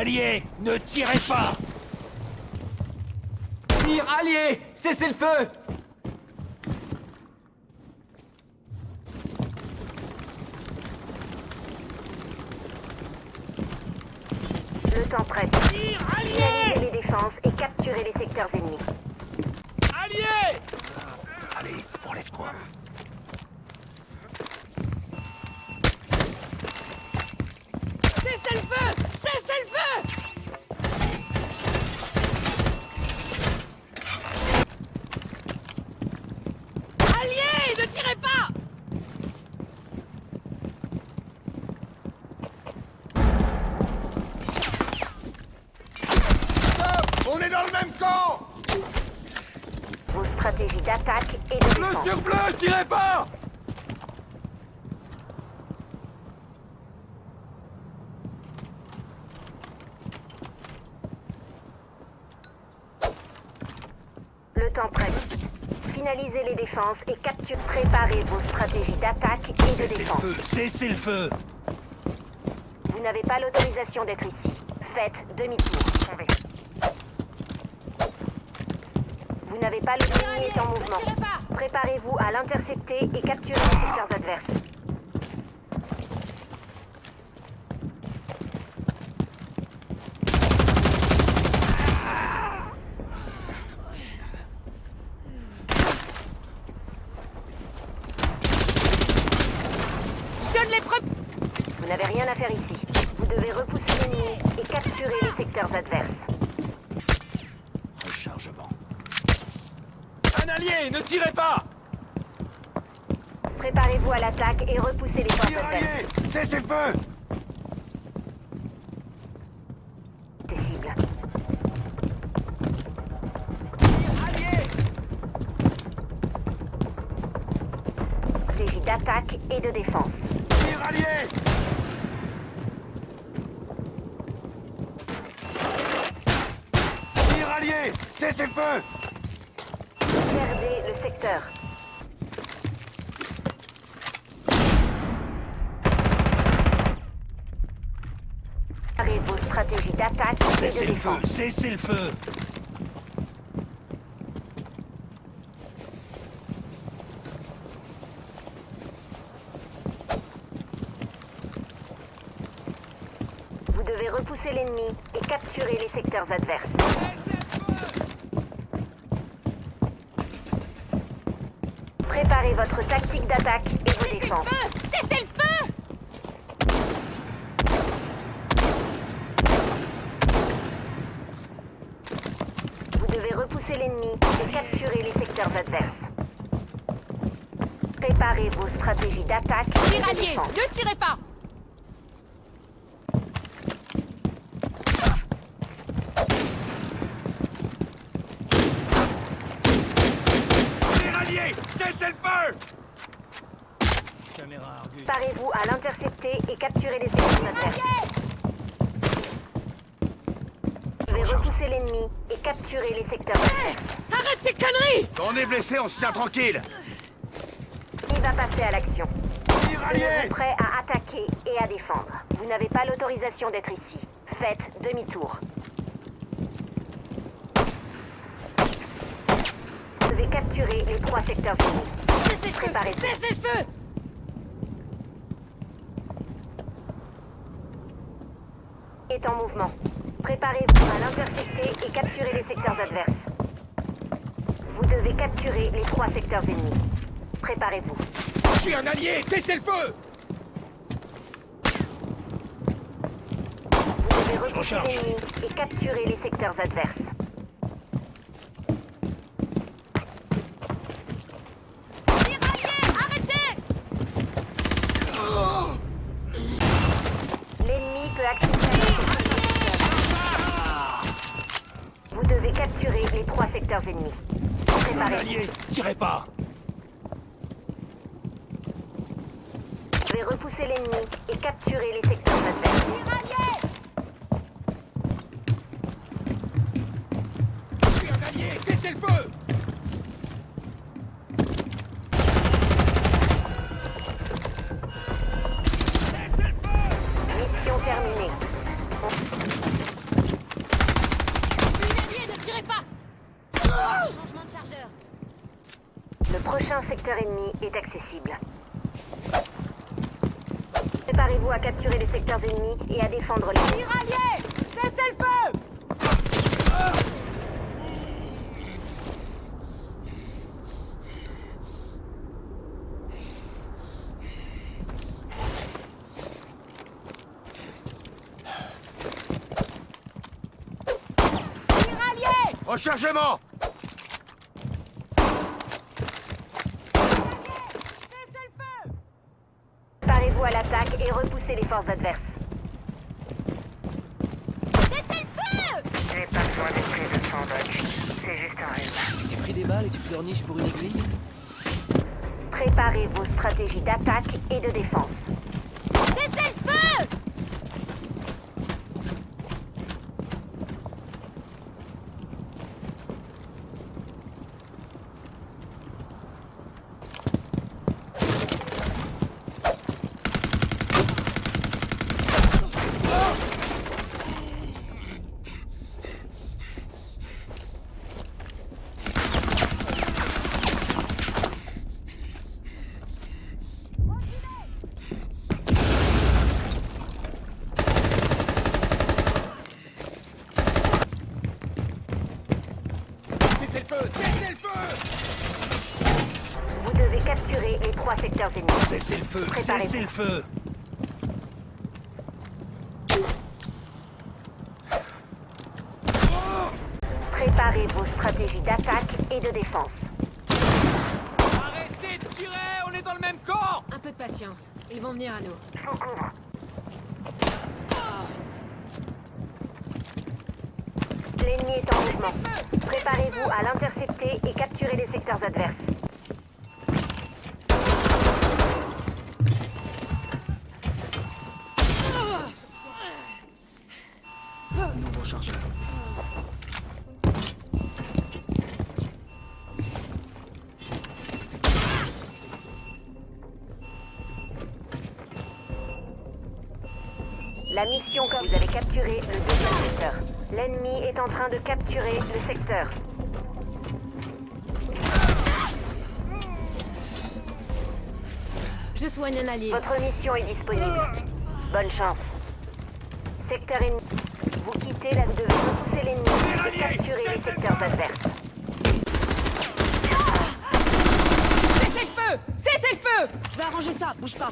Alliés, ne tirez pas! Tir allié! Cessez le feu! Le temps presse. Finalisez les défenses et capturez les secteurs ennemis. Alliés! Allez, enlève-toi. Cessez le feu! Cessez le feu! Alliés, ne tirez pas! On est dans le même camp! Vos stratégies d'attaque et de Bleu défense. sur bleu, tirez pas! Le temps presse. Finalisez les défenses et préparez vos stratégies d'attaque et de Cessez le défense. feu, cessez le feu! Vous n'avez pas l'autorisation d'être ici. Faites demi-tour. Vous n'avez pas l'ennemi est en mouvement. Préparez-vous à l'intercepter et capturer les secteurs adverses. Je donne les preuves! Vous n'avez rien à faire ici. Vous devez repousser l'ennemi et capturer les secteurs adverses. Rechargement. Un allié, ne tirez pas! Préparez-vous à l'attaque et repoussez les forces adverses. Alliés, cessez le feu! Ces cibles. Stratégie d'attaque et de défense. Tir allié! Tir allié! Cessez le feu! Perdez le secteur. Préparez vos stratégies d'attaque et Cessez de le feu, défense. cessez le feu! Vous devez repousser l'ennemi et capturer les secteurs adverses. Préparez votre tactique d'attaque et vos Cessez le défenses. feu! Cessez le feu! Vous devez repousser l'ennemi et capturer les secteurs adverses. Préparez vos stratégies d'attaque et Tir de allié, défense. ne tirez pas! Tir allié, cessez le feu! Préparez-vous à l'intercepter et capturer les secteurs adverses. Vous devez repousser l'ennemi et capturer les secteurs adverses. Arrête tes conneries! Quand on est blessé, on se tient tranquille! Il va passer à l'action. Tir Vous êtes allié! prêt à attaquer et à défendre. Vous n'avez pas l'autorisation d'être ici. Faites demi-tour. Vous devez capturer les 3 secteurs ennemis. Cessez le feu! Préparez-vous. Cessez le feu! Est en mouvement. Préparez-vous à l'intercepter et capturer les secteurs adverses. Vous devez capturer les 3 secteurs ennemis. Préparez-vous. Je suis un allié, cessez le feu! Vous devez repousser recharge. l'ennemi et capturer les secteurs adverses. Tir allié, arrêtez! L'ennemi peut accéder à Vous devez capturer les 3 secteurs ennemis. Je suis un Préparez-vous. allié, tirez pas! Vous devez repousser l'ennemi et capturer les secteurs adverses. Tir allié! Je suis un allié, cessez le feu! Cessez le feu! Mission terminée. secteur ennemi est accessible. Préparez-vous à capturer les secteurs ennemis et à défendre les... Tir allié! Cessez le feu! Tir allié! Rechargement! Cessez le feu! Préparez-vous à l'attaque et repoussez les forces adverses. Cessez le feu! J'ai pas besoin d'être présent sans doc. C'est juste un rêve. Tu t'es pris des balles et tu pleurniches pour une aiguille? Préparez vos stratégies d'attaque et de défense. Cessez le feu! Cessez le feu! Cessez le feu! Vous devez capturer les 3 secteurs ennemis. Cessez le feu! Préparez-vous. Cessez le feu! Préparez vos stratégies d'attaque et de défense. Arrêtez de tirer, on est dans le même camp. Un peu de patience. Ils vont venir à nous. L'ennemi est en mouvement. Préparez-vous à l'intercepter et capturer les secteurs adverses. Nouveau chargeur. La mission comme vous avez capturé le deuxième secteur. L'ennemi est en train de capturer le secteur. Je soigne un allié. Votre mission est disponible. Bonne chance. Secteur ennemi. Vous quittez là, vous devez repousser l'ennemi et capturer les secteurs adverses. Cessez le feu! Cessez le feu! Je vais arranger ça, bouge pas.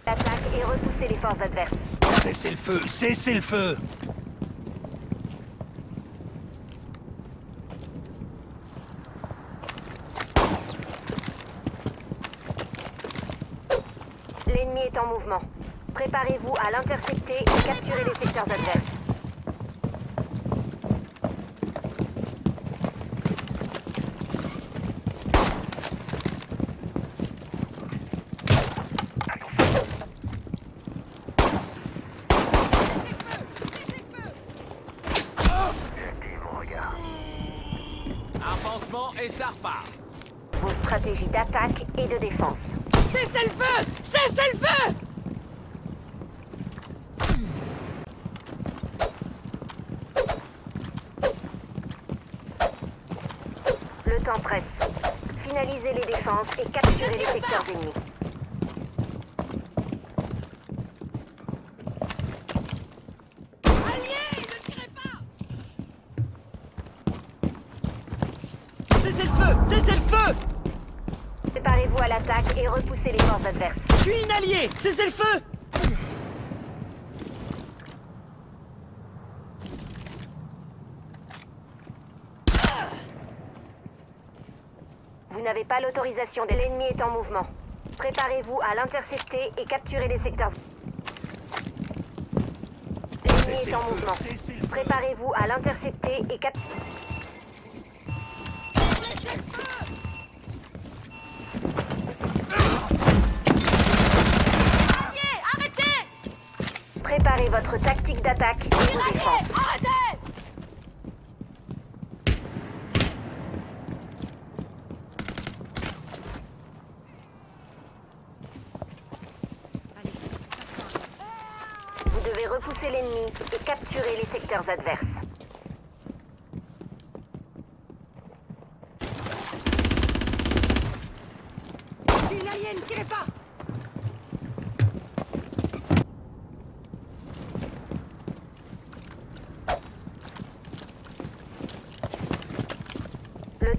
Attaque et repoussez les forces adverses. Cessez le feu! Cessez le feu! L'ennemi est en mouvement. Préparez-vous à l'intercepter et capturer les secteurs adverses. Un pansement et ça repart. Vos stratégies d'attaque et de défense. Cessez le feu! Cessez le feu! Le temps presse. Finalisez les défenses et capturez les secteurs ennemis. Alliés, ne tirez pas! Cessez le feu! Cessez le feu! Préparez-vous à l'attaque et repoussez les forces adverses. Je suis une alliée! Cessez le feu! Vous n'avez pas l'autorisation de l'ennemi est en mouvement. Préparez-vous à l'intercepter et capturer les secteurs. L'ennemi est en mouvement. Préparez-vous à l'intercepter et capturer. Alliés, arrêtez! Préparez votre tactique d'attaque et de défense. Arrêtez! Vous devez repousser l'ennemi et capturer les secteurs adverses.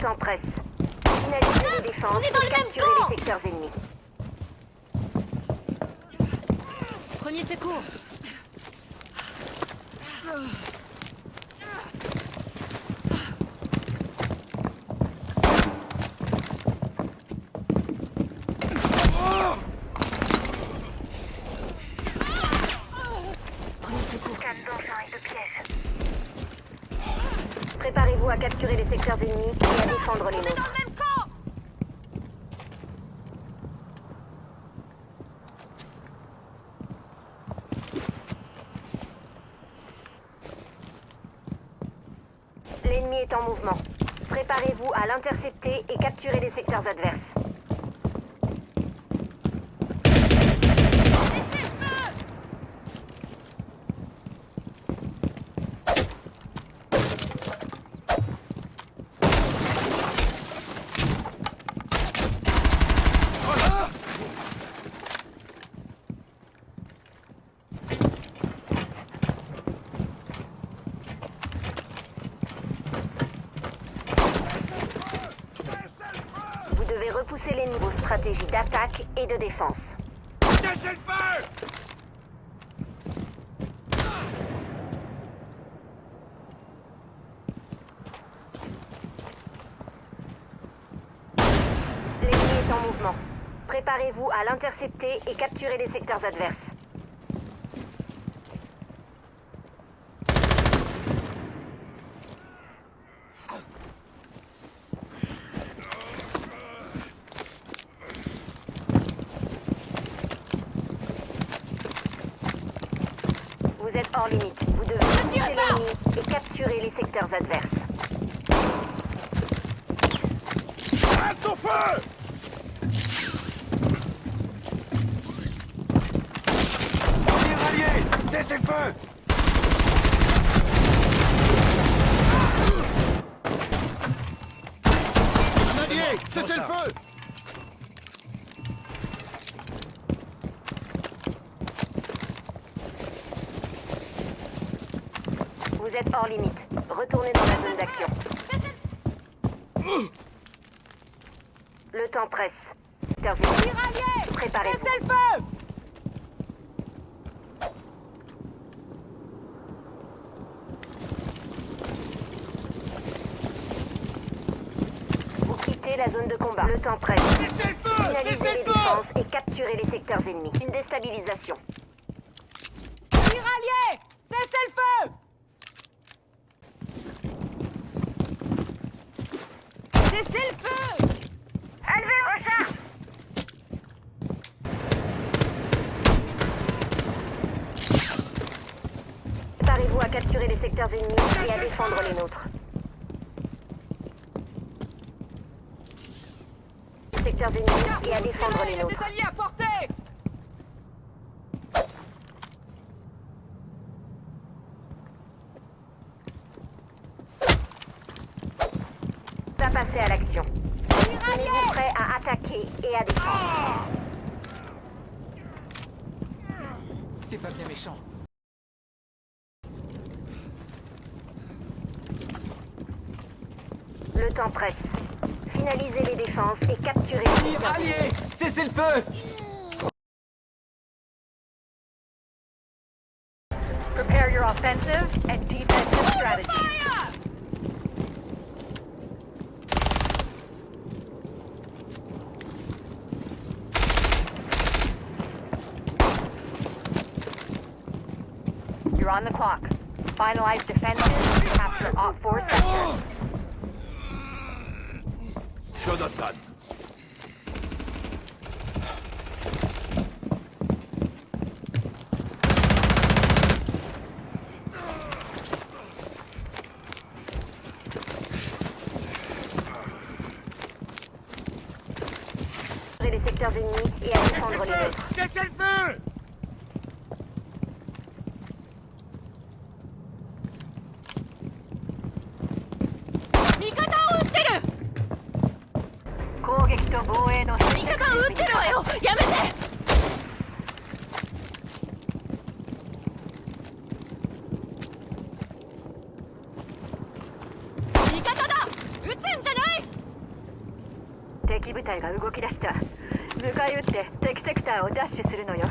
temps presse. Finalisez les défenses On est dans et le même capturez camp. les secteurs ennemis. Premier secours. Premier secours. Préparez-vous à capturer les secteurs ennemis et à défendre les nôtres. Dans le même camp. L'ennemi est en mouvement. Préparez-vous à l'intercepter et capturer les secteurs adverses. Vous devez repousser l'ennemi aux stratégies d'attaque et de défense. Cessez le feu! L'ennemi est en mouvement. Préparez-vous à l'intercepter et capturer les secteurs adverses. Vous êtes hors limite. Vous devez repousser l'ennemi et capturer les secteurs adverses. Reste au feu! Tir allié! Cessez le feu! Un allié! Cessez le feu! Vous êtes hors limite. Retournez dans la zone d'action. Le temps presse. Secteurs ennemis. Préparez-vous. Cessez le feu. Vous quittez la zone de combat. Le temps presse. Cessez le feu! Finalisez Cessez les le feu! défenses et capturez les secteurs ennemis. Une déstabilisation. Tiraillé. Cessez le feu. Cessez le feu. Enlevez recharge! Préparez-vous à capturer les secteurs ennemis et à défendre les nôtres. Les secteurs ennemis et à défendre les nôtres. Des alliés à portée. Va passer à l'action. Tenez-vous prêt à attaquer et à défendre. C'est pas bien méchant. Le temps presse. Finalisez les défenses et capturez les Tir secteurs ennemis. allié! Cessez le feu! Prepare your offensive and defensive strategy. You're on the clock. Finalize defenses, capture all 4 sectors. Jonathan. Les secteurs ennemis et à défendre les nôtres. Cessez le feu! Mikataを撃ってる。攻撃と防衛の味方を撃ってるわよ。やめて。味方だ。撃つんじゃない。部隊が動き出した。迎え撃って敵セクターを奪取するのよ。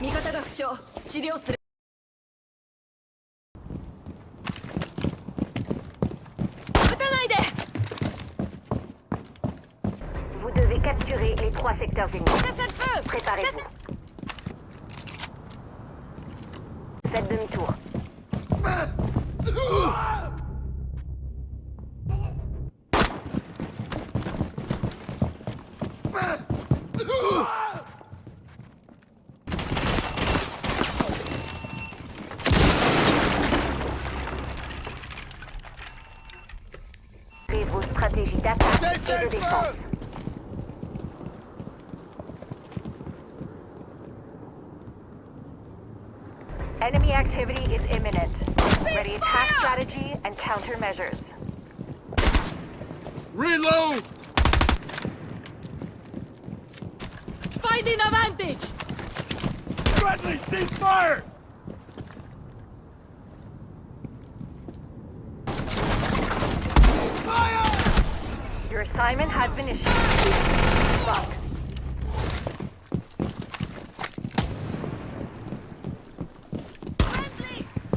味方が負傷。治療する。撃たないで。Vous devez capturer les 3 secteurs ennemis. Cessez-le-feu. Préparez-vous. Faites demi-tour. Faites vos stratégies d'attaque et de défense. Enemy activity is imminent. Ready attack strategy and countermeasures. Reload! Finding advantage. Friendly, ceasefire! Fire! Your assignment has been issued. Fuck.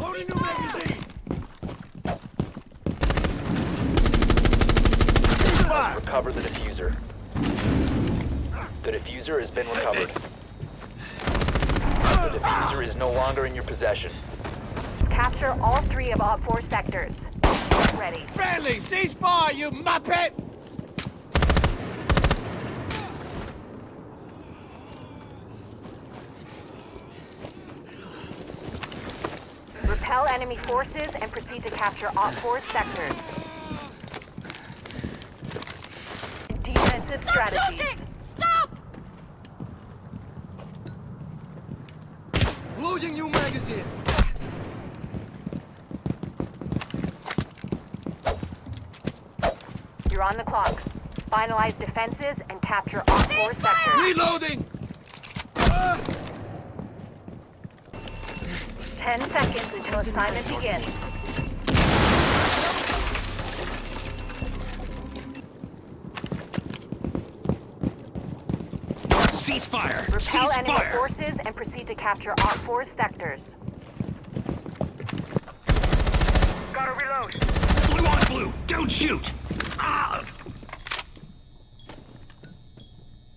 Loading new magazine! Ceasefire! Recover the diffuser. The diffuser has been recovered. The diffuser is no longer in your possession. Capture all 3 of Op 4 sectors. Ready. Friendly, ceasefire, you muppet! Repel enemy forces and proceed to capture Op 4 sectors. Defensive strategy. Shooting. Stop. Loading new magazine! You're on the clock. Finalize defenses and capture Op 4 sectors. Reloading! 10 seconds until assignment begins. Ceasefire! Repel enemy forces and proceed to capture Op 4 sectors. Gotta reload. Blue on blue! Don't shoot! Ah!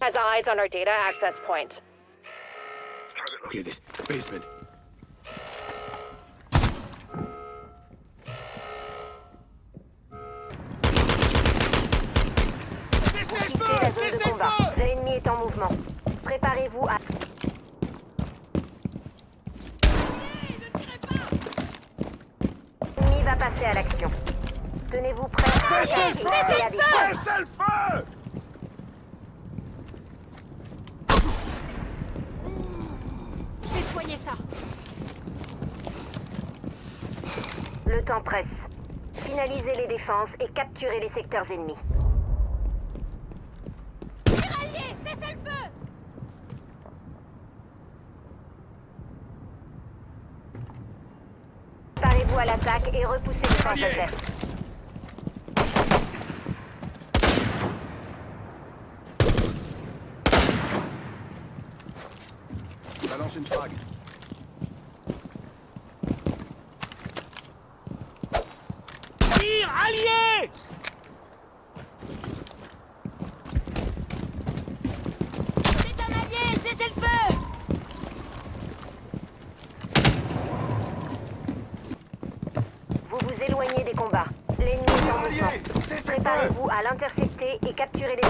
Has eyes on our data access point. Get it. Basement. Quittez la zone de combat. L'ennemi est en mouvement. Préparez-vous à... L'ennemi va passer à l'action. Tenez-vous prêts à attaquer et à défendre. Cessez le feu! Je vais soigner ça. Le temps presse. Finalisez les défenses et capturez les secteurs ennemis. Tiraillé, cessez-le-feu. Préparez-vous à l'attaque et repoussez les forces Alliés. adverses. Balance une frag. Tir allié. C'est un allié, cessez-le-feu. Vous vous éloignez des combats. L'ennemi est en mouvement. Préparez-vous à l'intercepter et capturer les